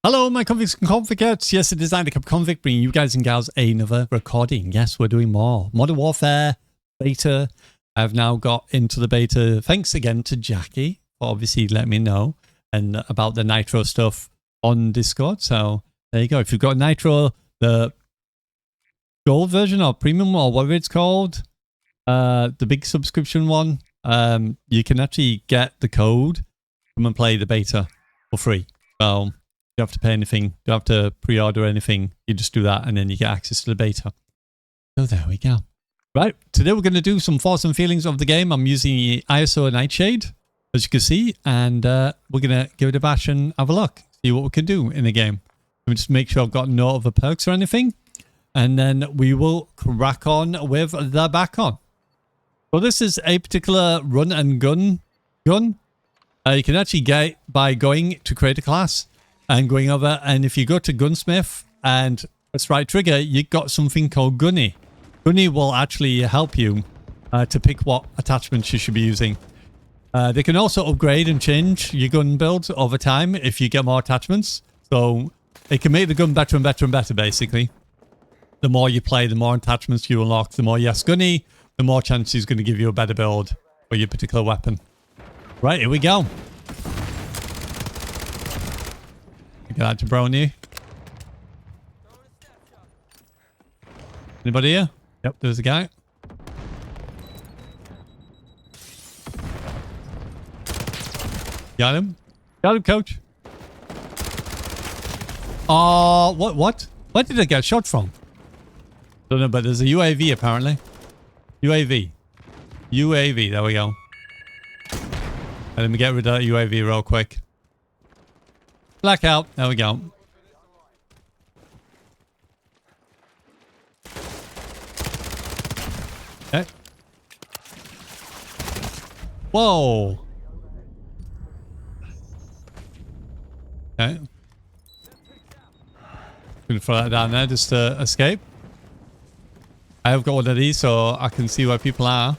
Hello, my convicts and convicts. Yes, it is I, the Kappa Convict, bringing you guys and gals another recording. Yes, we're doing more. Modern Warfare Beta. I've now got into the beta. Thanks again to Jackie for obviously letting me know and about the Nitro stuff on Discord. So there you go. If you've got Nitro, the gold version or premium or whatever it's called, the big subscription one, you can actually get the code, come and play the beta for free. So you don't have to pay anything. You don't have to pre-order anything. You just do that and then you get access to the beta. So there we go. Right, today we're going to do some thoughts and feelings of the game. I'm using the ISO Nightshade, as you can see, and we're going to give it a bash and have a look, see what we can do in the game. Let me just make sure I've got no other perks or anything, and then we will crack on with the back on. So this is a particular run and gun. You can actually get it by going to create a class and going over, and if you go to Gunsmith and press right trigger, you got something called Gunny. Gunny will actually help you to pick what attachments you should be using. They can also upgrade and change your gun build over time if you get more attachments. So it can make the gun better and better and better, basically. The more you play, the more attachments you unlock. The more you ask Gunny, the more chance he's going to give you a better build for your particular weapon. Right, here we go. Get that jabroni. Anybody here? Yep, there's a guy. Got him. Got him, coach. Oh, what? Where did I get shot from? Don't know, but there's a UAV apparently. UAV, there we go. And let me get rid of that UAV real quick. Blackout, there we go. Okay. Whoa. Okay. Gonna throw that down there just to escape. I have got one of these so I can see where people are.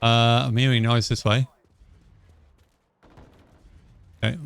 I'm hearing noise this way. Okay.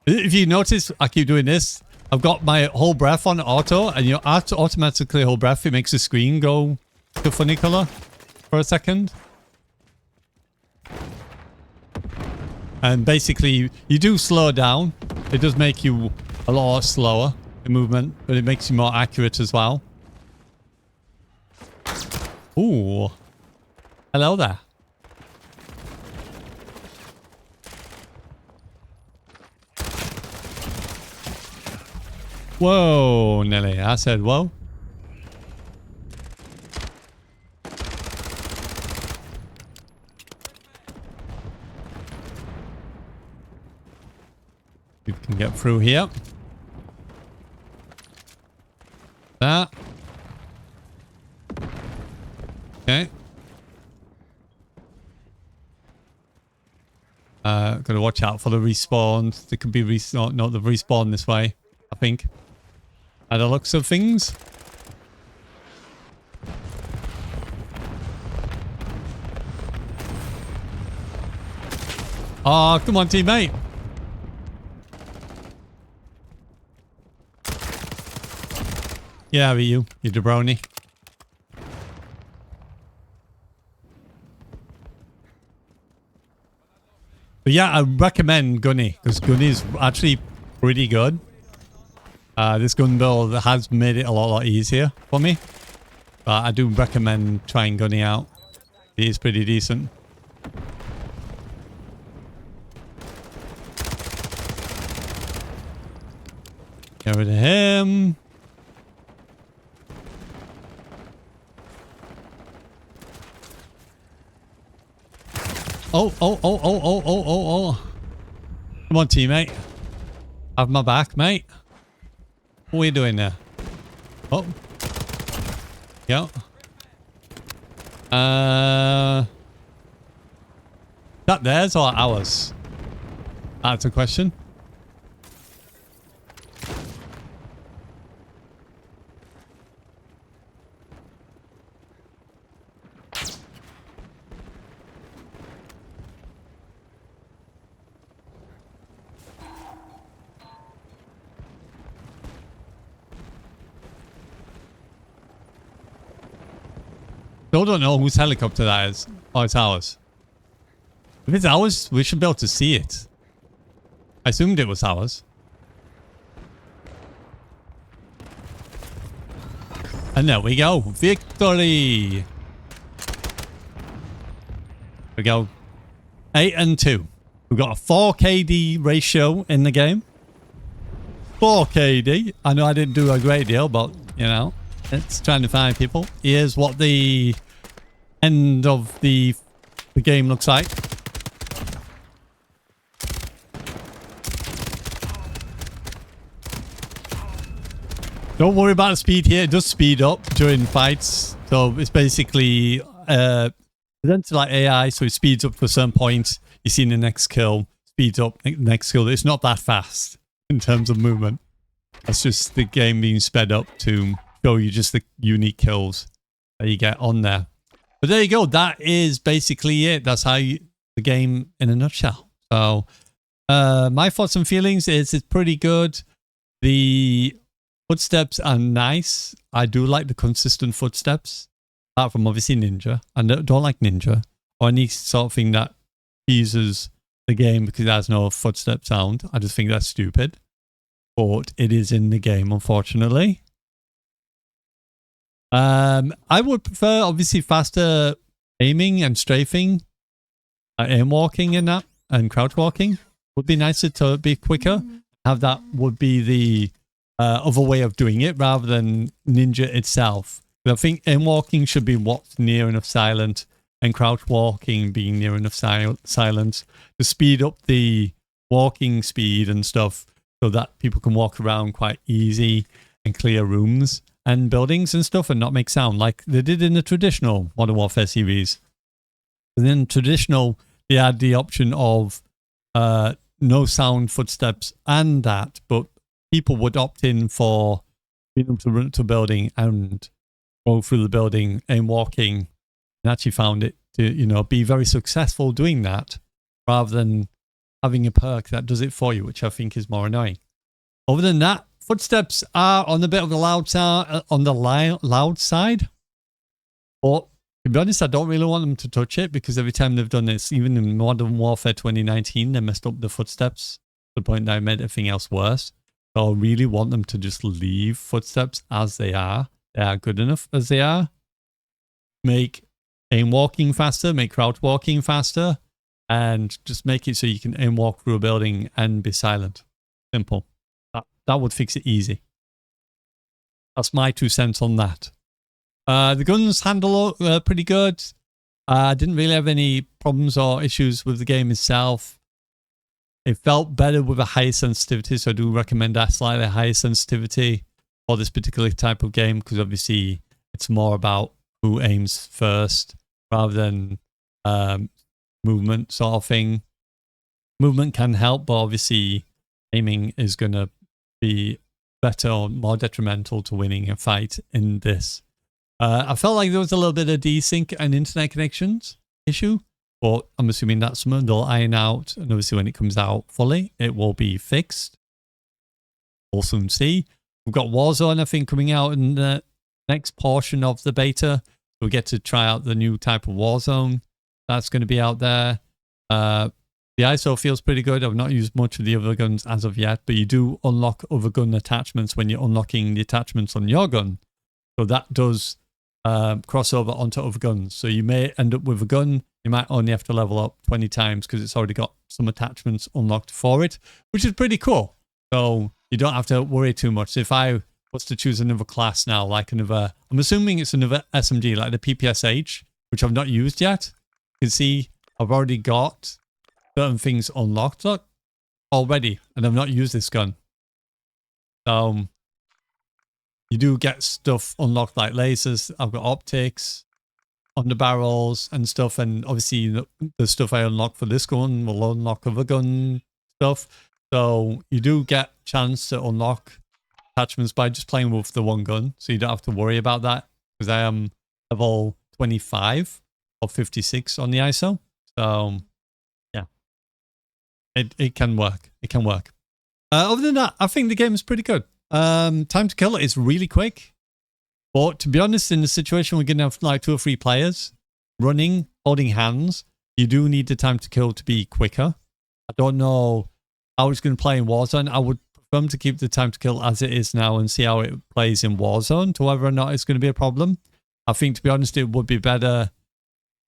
If you notice, I keep doing this. I've got my whole breath on auto, and you automatically hold breath. It makes the screen go to a funny color for a second. And basically, you do slow down. It does make you a lot slower in movement, but it makes you more accurate as well. Ooh. Hello there. Whoa, Nelly. I said, whoa. We can get through here. That. Okay. Gotta watch out for the respawns. There could be respawn. No, the respawn this way, I think. By the looks of things. Oh, come on, teammate. Yeah, but you jabroni. But yeah, I recommend Gunny, because Gunny is actually pretty good. This gun build has made it a lot easier for me. But I do recommend trying Gunny out. He is pretty decent. Get rid of him. Oh. Come on, teammate. Have my back, mate. What are you doing there? Oh. Yeah. That theirs or ours? That's a question. Still don't know whose helicopter that is. Oh, it's ours. If it's ours, we should be able to see it. I assumed it was ours. And there we go. Victory! We go 8 and 2. We've got a 4KD ratio in the game. 4KD. I know I didn't do a great deal, but, you know, it's trying to find people. Here's what the end of the game looks like. Don't worry about the speed here. It does speed up during fights. So it's basically presented like AI. So it speeds up to a certain point. You see the next kill, speeds up next kill. It's not that fast in terms of movement. That's just the game being sped up to show you just the unique kills that you get on there. But there you go. That is basically it. That's how the game in a nutshell. So my thoughts and feelings is it's pretty good. The footsteps are nice. I do like the consistent footsteps. Apart from obviously Ninja. I don't like Ninja. Or any sort of thing that teases the game because it has no footstep sound. I just think that's stupid. But it is in the game, unfortunately. I would prefer obviously faster aiming and strafing. Aim walking in that. And crouch walking. Would be nicer to be quicker. Have that would be the other way of doing it rather than Ninja itself. But I think aim walking should be what's near enough silent and crouch walking being near enough silent to speed up the walking speed and stuff so that people can walk around quite easy and clear rooms and buildings and stuff and not make sound like they did in the traditional Modern Warfare series. And then traditional, they had the option of no sound footsteps and that, but people would opt in for being able to run to a building and go through the building and walking, and actually found it to, you know, be very successful doing that rather than having a perk that does it for you, which I think is more annoying. Other than that, footsteps are on a bit of the loud side, but to be honest, I don't really want them to touch it because every time they've done this, even in Modern Warfare 2019, they messed up the footsteps to the point that I made everything else worse. So I really want them to just leave footsteps as they are. They are good enough as they are. Make aim walking faster, make crouch walking faster, and just make it so you can aim walk through a building and be silent. Simple. That would fix it easy. That's my 2 cents on that. The guns handle pretty good. I didn't really have any problems or issues with the game itself. It felt better with a higher sensitivity, so I do recommend that slightly higher sensitivity for this particular type of game because obviously it's more about who aims first rather than movement sort of thing. Movement can help, but obviously aiming is going to be better or more detrimental to winning a fight in this. I felt like there was a little bit of desync and internet connections issue. But I'm assuming that's something they'll iron out. And obviously when it comes out fully, it will be fixed. We'll soon see. We've got Warzone, I think, coming out in the next portion of the beta. We'll get to try out the new type of Warzone. That's going to be out there. The ISO feels pretty good. I've not used much of the other guns as of yet. But you do unlock other gun attachments when you're unlocking the attachments on your gun. So that does cross over onto other guns. So you may end up with a gun. You might only have to level up 20 times because it's already got some attachments unlocked for it, which is pretty cool. So you don't have to worry too much. If I was to choose another class now, like another, I'm assuming it's another SMG, like the PPSH, which I've not used yet. You can see I've already got certain things unlocked already, and I've not used this gun. So you do get stuff unlocked like lasers. I've got optics on the barrels and stuff, and obviously the stuff I unlock for this gun will unlock other gun stuff. So you do get chance to unlock attachments by just playing with the one gun, so you don't have to worry about that because I am level 25 or 56 on the ISO. So yeah, it can work. It can work. Other than that, I think the game is pretty good. Time to kill is really quick. But to be honest, in the situation we're going to have like 2 or 3 players running, holding hands, you do need the time to kill to be quicker. I don't know how it's going to play in Warzone. I would prefer to keep the time to kill as it is now and see how it plays in Warzone to whether or not it's going to be a problem. I think, to be honest, it would be better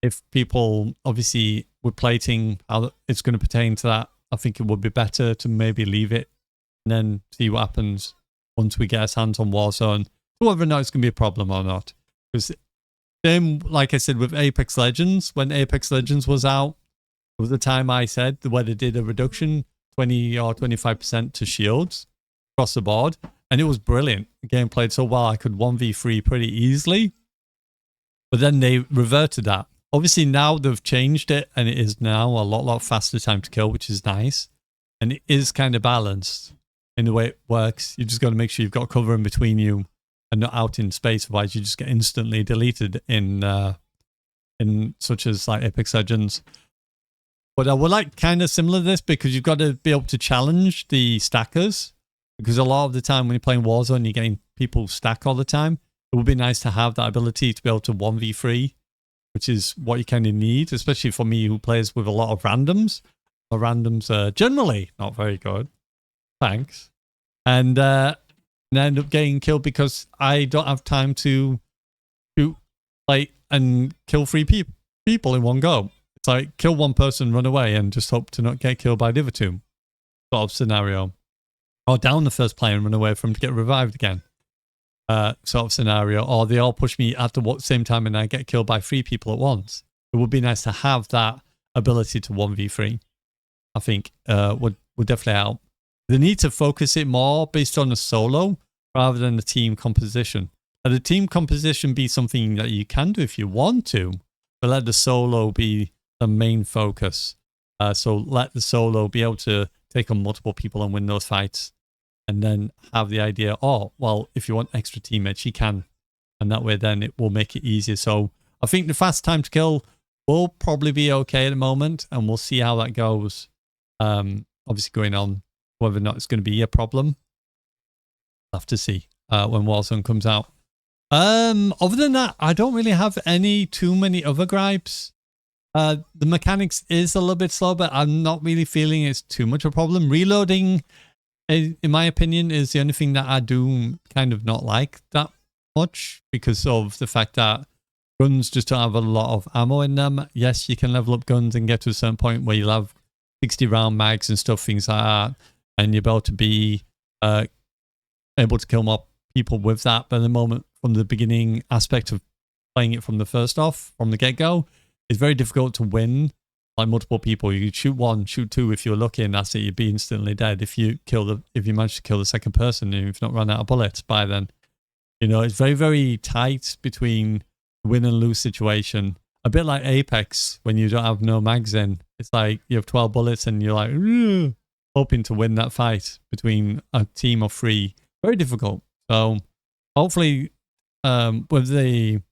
if people, obviously, with plating, how it's going to pertain to that. I think it would be better to maybe leave it and then see what happens once we get our hands on Warzone, whether or not it's going to be a problem or not. Because same, like I said, with Apex Legends, when Apex Legends was out, there was a time I said where they did a reduction, 20 or 25% to shields across the board, and it was brilliant. The game played so well, I could 1v3 pretty easily. But then they reverted that. Obviously, now they've changed it, and it is now a lot faster time to kill, which is nice. And it is kind of balanced in the way it works. You just got to make sure you've got cover in between you and not out in space. Otherwise, you just get instantly deleted in such as like Apex Legends. But I would like kind of similar to this because you've got to be able to challenge the stackers. Because a lot of the time when you're playing Warzone, you're getting people stack all the time. It would be nice to have that ability to be able to 1v3, which is what you kind of need, especially for me who plays with a lot of randoms. My randoms are generally not very good. Thanks. And I end up getting killed because I don't have time to shoot, like, and kill 3 people in one go. It's like kill 1 person, run away, and just hope to not get killed by the other 2 sort of scenario. Or down the first player and run away from him to get revived again. Sort of scenario. Or they all push me at the same time and I get killed by 3 people at once. It would be nice to have that ability to 1v3. I think would definitely help. They need to focus it more based on a solo rather than the team composition. Let the team composition be something that you can do if you want to, but let the solo be the main focus. So let the solo be able to take on multiple people and win those fights. And then have the idea, oh, well, if you want extra teammates, you can. And that way then it will make it easier. So I think the fast time to kill will probably be okay at the moment. And we'll see how that goes. Obviously going on, whether or not it's going to be a problem. We'll have to see when Warzone comes out. Other than that, I don't really have too many other gripes. The mechanics is a little bit slow, but I'm not really feeling it's too much of a problem. Reloading, in my opinion, is the only thing that I do kind of not like that much because of the fact that guns just don't have a lot of ammo in them. Yes, you can level up guns and get to a certain point where you'll have 60 round mags and stuff, things like that, and you're able to be able to kill more people with that. But at the moment, from the beginning aspect of playing it from the first off, from the get-go, it's very difficult to win like multiple people. You shoot 1, shoot 2 if you're lucky, and that's it. You'd be instantly dead if you manage to kill the second person and you've not run out of bullets by then. You know, it's very, very tight between win and lose situation. A bit like Apex when you don't have no mags in. It's like you have 12 bullets and you're like hoping to win that fight between a team of 3. Very difficult. So hopefully with the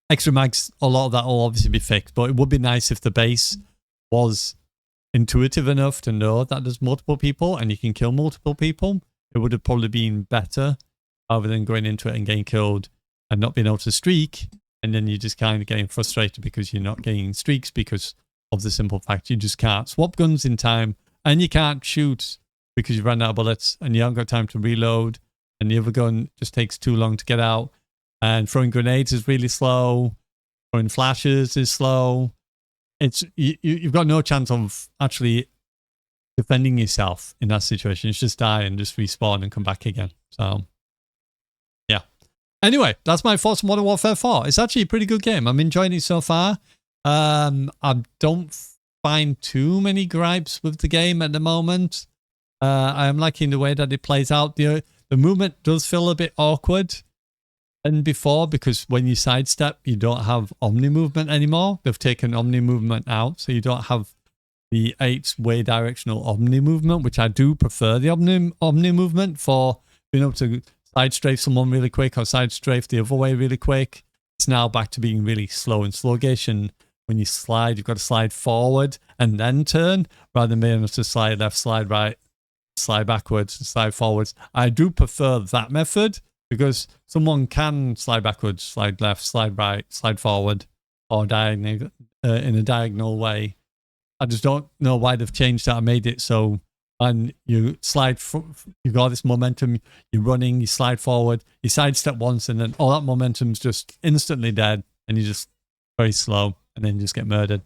extra mags, a lot of that will obviously be fixed, but it would be nice if the base was intuitive enough to know that there's multiple people and you can kill multiple people. It would have probably been better rather than going into it and getting killed and not being able to streak, and then you're just kind of getting frustrated because you're not getting streaks because of the simple fact you just can't swap guns in time and you can't shoot because you ran out of bullets and you haven't got time to reload and the other gun just takes too long to get out. And throwing grenades is really slow. Throwing flashes is slow. You've got no chance of actually defending yourself in that situation. It's just die and just respawn and come back again. So, yeah. Anyway, that's my thoughts on Modern Warfare 4. It's actually a pretty good game. I'm enjoying it so far. I don't find too many gripes with the game at the moment. I am liking the way that it plays out. The movement does feel a bit awkward than before because when you sidestep, you don't have omni movement anymore. They've taken omni movement out, so you don't have the 8-way directional omni movement, which I do prefer the omni movement for being able to side strafe someone really quick or side strafe the other way really quick. It's now back to being really slow and sluggish, and when you slide, you've got to slide forward and then turn rather than being able to slide left, slide right, slide backwards, and slide forwards. I do prefer that method because someone can slide backwards, slide left, slide right, slide forward, or diagonal in a diagonal way. I just don't know why they've changed that and made it so. And you slide, you got this momentum, you're running, you slide forward, you sidestep once, and then all that momentum's just instantly dead, and you're just very slow, and then you just get murdered.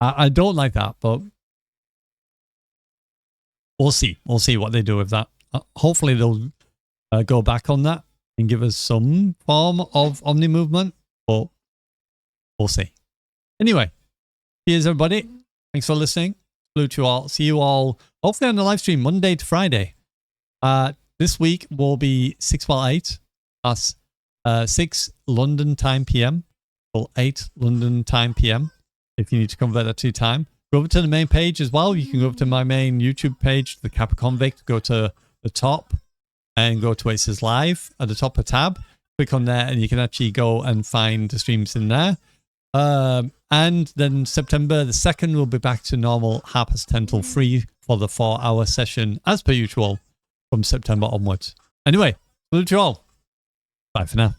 I don't like that, but we'll see. We'll see what they do with that. Hopefully they'll go back on that and give us some form of omni movement, but we'll see. Anyway, cheers everybody. Thanks for listening. Salute you all. See you all hopefully on the live stream Monday to Friday. This week will be 6/8. That's 6 London time PM or 8 London time PM. If you need to convert that to time, go over to the main page as well. You can go over to my main YouTube page, the Kappa Convict. Go to the top and go to where it says live at the top of the tab. Click on there, and you can actually go and find the streams in there. And then September the 2nd, we'll be back to normal 10:30 till 3 for the 4-hour session, as per usual, from September onwards. Anyway, salute you all. Bye for now.